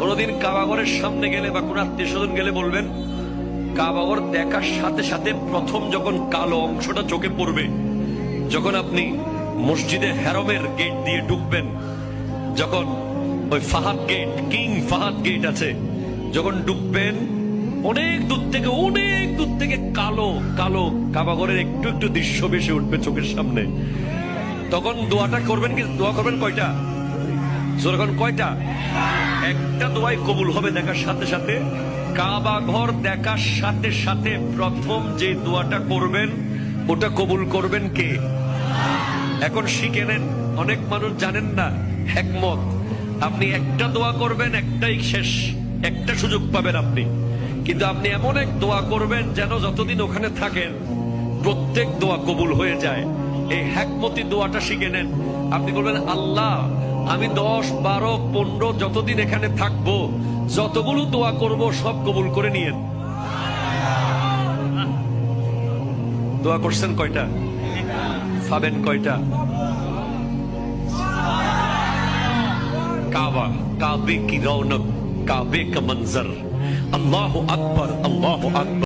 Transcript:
কোনদিন কাবাঘরের সামনে গেলে বা কোন আত্মীয় স্বজন গেলে বলবেন, কাবাঘর দেখার সাথে সাথে প্রথম যখন কালো অংশটা চোখে পড়বে, যখন আপনি মসজিদে হেরমের গেট দিয়ে ঢুকবেন, যখন ওই Fahad gate, King Fahad gate আছে, যখন ঢুকবেন অনেক দূর থেকে কালো কালো কাবাঘরের একটু একটু দৃশ্য ভেসে উঠবে চোখের সামনে। তখন দোয়াটা করবেন, কি দোয়া করবেন কয়টা? যখন কয়টা? একটা দোয়াই কবুল হবে দেখার সাথে সাথে। কাবা ঘর দেখার সাথে সাথে প্রথম যে দোয়াটা করবেন ওটা কবুল করবেন কে? এখন শিখে নেন, অনেক মানুষ জানেন না হিকমত। আপনি একটা দোয়া করবেন, একটাই শেষ, একটা সুযোগ পাবেন আপনি, কিন্তু আপনি এমন এক দোয়া করবেন যেন যতদিন ওখানে থাকেন প্রত্যেক দোয়া কবুল হয়ে যায়। এই হিকমতি দোয়াটা শিখে নেন। আপনি বলবেন, আল্লাহ আমি 10, 12, 15 যতদিন এখানে থাকবো, যতগুলো দোয়া করব সব কবুল করে নিয়েন। দোয়া করছেন কয়টা? পাবেন কয়টা? কাবা, কাবে কি রৌনক, কাবে কা মঞ্জর, আল্লাহু আকবার, আল্লাহু আকবার।